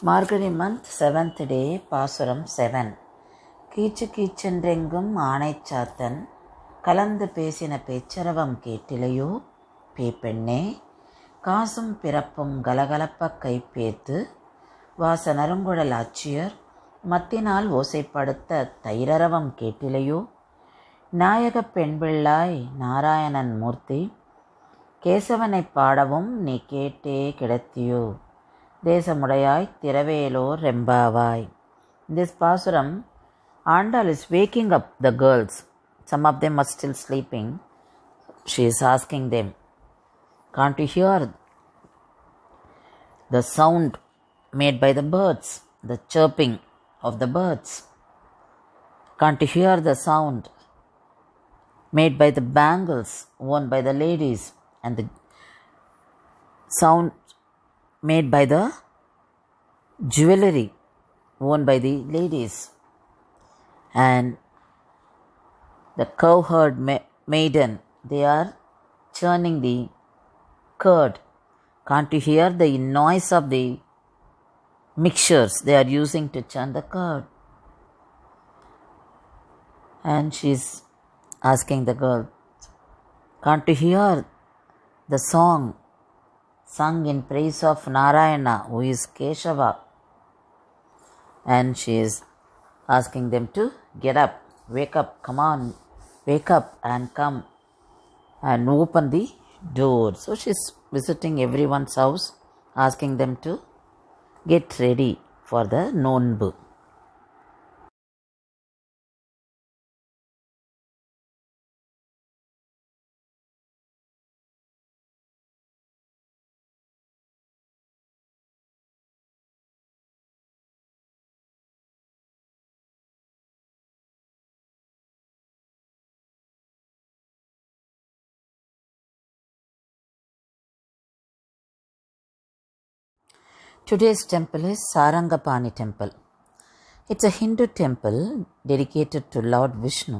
மார்கழி month 7th day, பாசுரம் 7. கீச்சு கீச்சென்றெங்கும் ஆனைச்சாத்தன் கலந்து பேசின பேச்சரவம் கேட்டிலையோ பேப்பெண்ணே, காசும் பிறப்பும் கலகலப்ப கைப்பேத்து வாச நறுங்குழல் ஆட்சியர் மத்தினால் ஓசைப்படுத்த தைரரவம் கேட்டிலையோ, நாயகப் பெண்பிள்ளாய் நாராயணன் மூர்த்தி கேசவனைப் பாடவும் நீ கேட்டே கிடத்தியோ, தேசமுடையாய் திரவேலோர் ரெம்பாவாய். In this pasuram, Andal is waking up the girls. Some of them are still sleeping. She is asking them, can't you hear the sound made by the birds, the chirping of the birds? Can't you hear the sound made by the bangles worn by the ladies and the sound made by the jewelry worn by the ladies, and the cowherd maiden, they are churning the curd. Can't you hear the noise of the mixtures they are using to churn the curd? And she's asking the girl, can't you hear the song sung in praise of Narayana, who is Keshava? And she is asking them to get up, wake up, come on, wake up and come and open the door. So she is visiting everyone's house, asking them to get ready for the nonbu. Today's temple is Sarangapani temple. It's a Hindu temple dedicated to Lord Vishnu.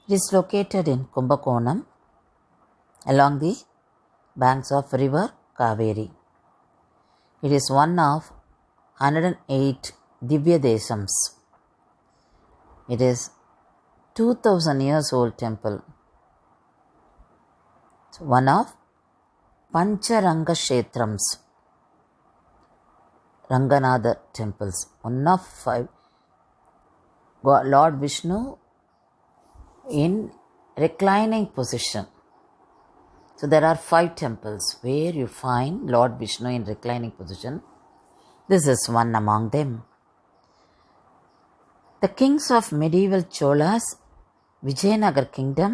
It is located in Kumbakonam along the banks of river Kaveri. It is one of 108 Divya Desams. It is 2000 years old temple. It's one of Pancharanga Kshetrams, Ranganatha temples, one of 5. Lord Vishnu in reclining position. So there are 5 temples where you find Lord Vishnu in reclining position. This is one among them. The kings of medieval Cholas, Vijayanagar kingdom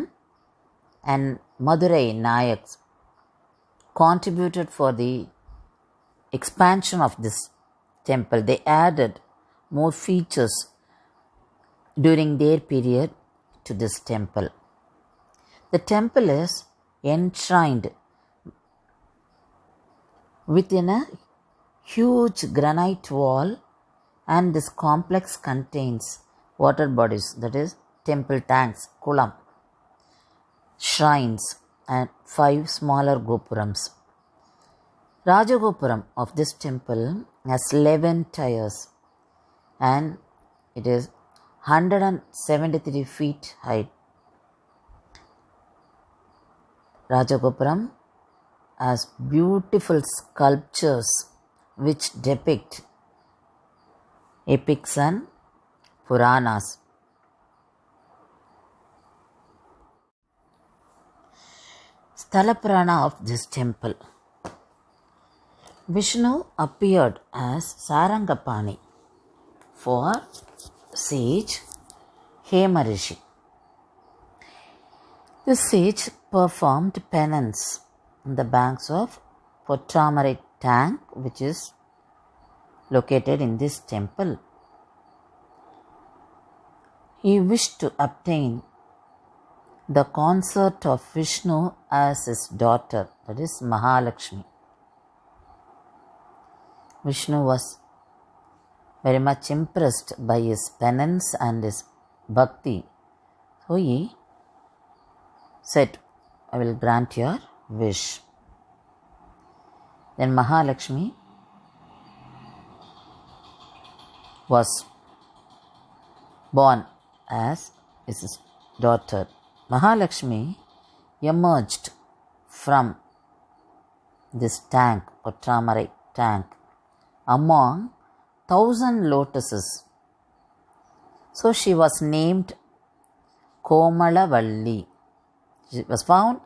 and Madurai Nayaks contributed for the expansion of this temple. They added more features during their period to this temple. The temple is enshrined within a huge granite wall, and this complex contains water bodies, that is temple tanks, kulam, shrines and 5 smaller gopurams. Rajagopuram of this temple has 11 tiers and it is 173 feet high. Rajagopuram has beautiful sculptures which depict epics and Puranas. Sthalapurana of this temple. Vishnu appeared as Sarangapani for sage Hemarishi. The sage performed penance on the banks of Pottamare tank, which is located in this temple. He wished to obtain the consort of Vishnu as his daughter, that is Mahalakshmi. Vishnu was very much impressed by his penance and his bhakti. So he said, I will grant your wish. Then Mahalakshmi was born as his daughter. Mahalakshmi emerged from this tank or Tamarai tank among 1,000 lotuses. So she was named Komalavalli. She was found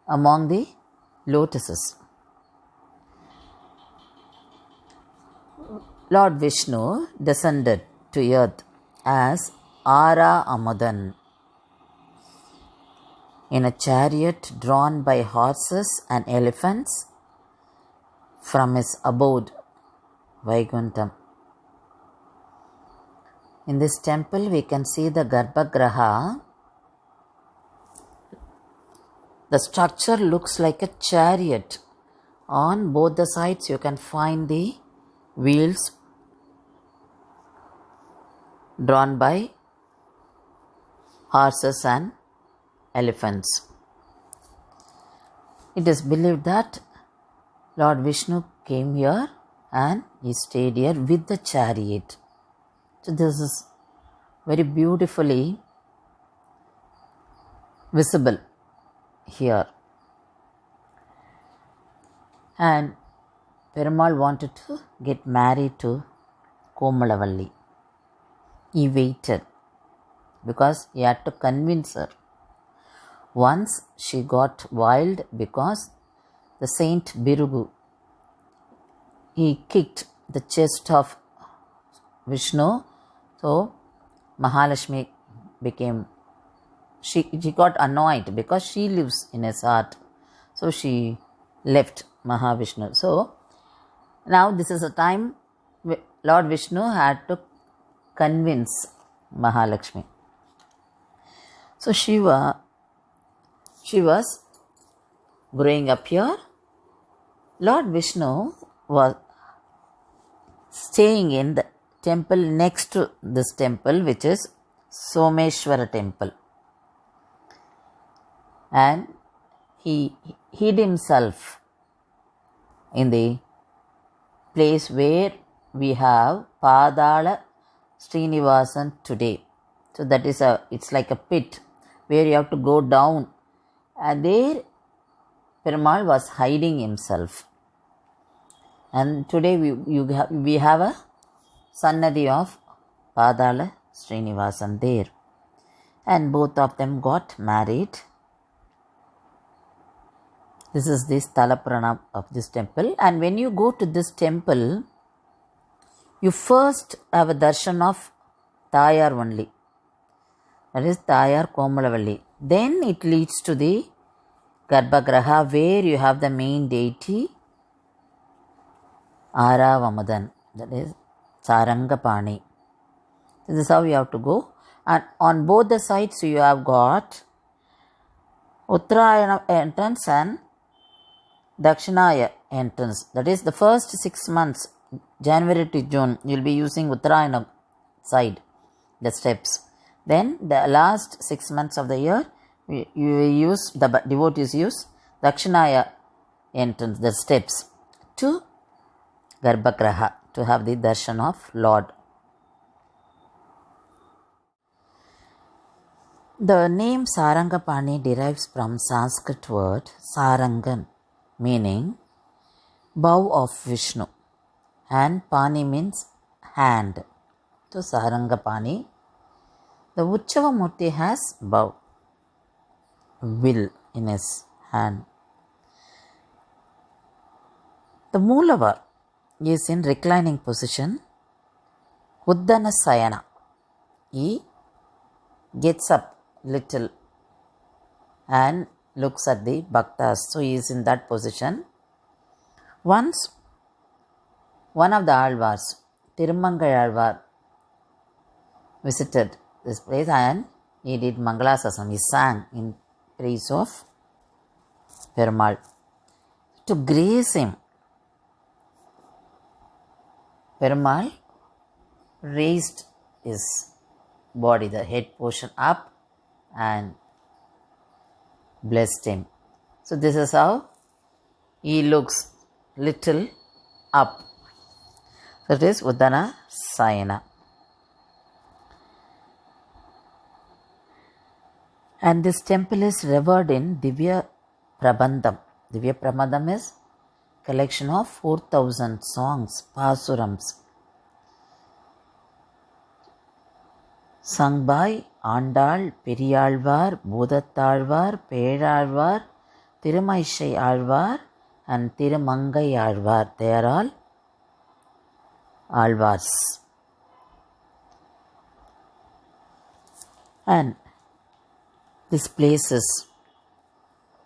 among the lotuses. Lord Vishnu descended to earth as Ara Amudan in a chariot drawn by horses and elephants from his abode Vaikuntham. In this temple we can see the Garbhagraha. The structure looks like a chariot. On both the sides you can find the wheels drawn by horses and elephants. It is believed that Lord Vishnu came here and he stayed here with the chariot. So this is very beautifully visible here. And Perumal wanted to get married to Komalavalli. He waited because he had to convince her. Once she got wild because the Saint Birugu, he kicked the chest of Vishnu. So Mahalakshmi she got annoyed because she lives in his heart. So she left Mahavishnu. So now this is a time Lord Vishnu had to convince Mahalakshmi. So Shiva, she was growing up here. Lord Vishnu was staying in the temple next to this temple, which is Someshwara temple. And he hid himself in the place where we have Padala Srinivasan today. So that is it's like a pit where you have to go down. And there Perumal was hiding himself. And today we have a Sannadhi of Padala Srinivasan there. And both of them got married. This is the Sthalapurana of this temple. And when you go to this temple, you first have a darshan of Tayar only. That is Tayar Komalavalli. Then it leads to the Garbhagraha where you have the main deity Aravamudan. That is Sarangapani. This is how you have to go. And on both the sides you have got Uttarayana entrance and Dakshinaya entrance. That is the first 6 months, January to June, you will be using Uttarayana side, the steps. Then the last 6 months of the year, the devotees use Dakshinaya entrance, the steps, to Garbhagraha to have the darshan of Lord. The name Sarangapani derives from Sanskrit word Sarangan, meaning bow of Vishnu, and Pani means hand. So Sarangapani. The Uchava Murti has bow, will in his hand. The Moolava is in reclining position. Uddana Sayana. He gets up little and looks at the bhaktas. So he is in that position. Once one of the Alvars, Tirumangai Alvar, visited this place and he did Mangalasasam. He sang in praise of Perumal. To grace him, Perumal raised his body, the head portion up, and blessed him. So this is how he looks little up. So it is Uddana Sayana. And this temple is revered in Divya Prabandham. Divya Prabandham is collection of 4,000 songs, pasurams, sung by Andal, Periyalvar, Bhudattalvar, Peralvar, Thirumaishai Alvar and Thirumangai Alvar. They are all Alvars. And this place is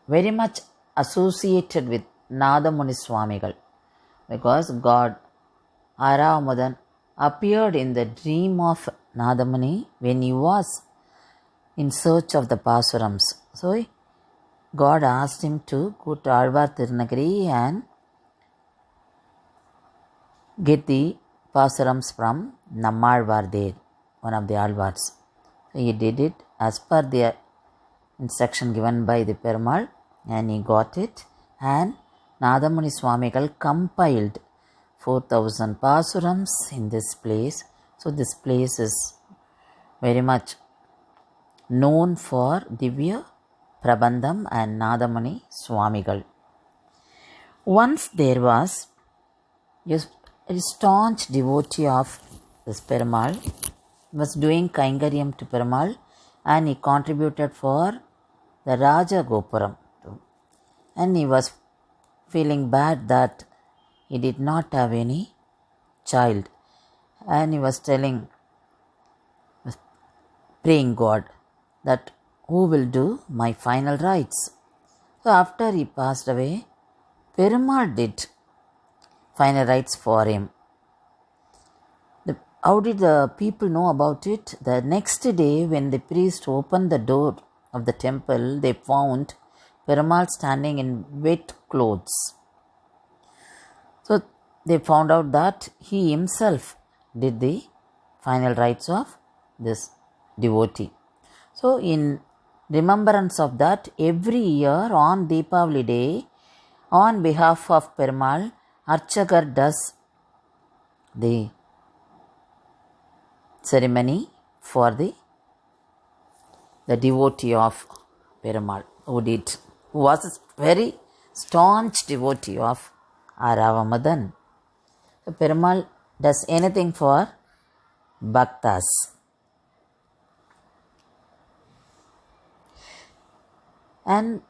very much associated with Nadamuni Swamigal, because God Aravamudan appeared in the dream of Nadamuni when he was in search of the Pasurams. So God asked him to go to Alvar Tirunagari and get the Pasurams from Nammalvar there, one of the Alvars. So he did it as per the instruction given by the Perumal, and he got it, and Nadamuni Swamigal compiled 4,000 Pasurams in this place. So this place is very much known for Divya Prabandham and Nadamuni Swamigal. Once there was a staunch devotee of this Perumal, was doing Kaingaryam to Perumal, and he contributed for the Raja Gopuram. And he was feeling bad that he did not have any child. And he was praying God that who will do my final rites. So after he passed away, Perumal did final rites for him. How did the people know about it? The next day, when the priest opened the door of the temple, they found Perumal standing in wet clothes. So they found out that he himself did the final rites of this devotee. So in remembrance of that, every year on Deepavali day, on behalf of Perumal, Archakar does the ceremony for the devotee of Perumal, who was a very staunch devotee of Aravamudan. So Perumal does anything for Bhaktas. And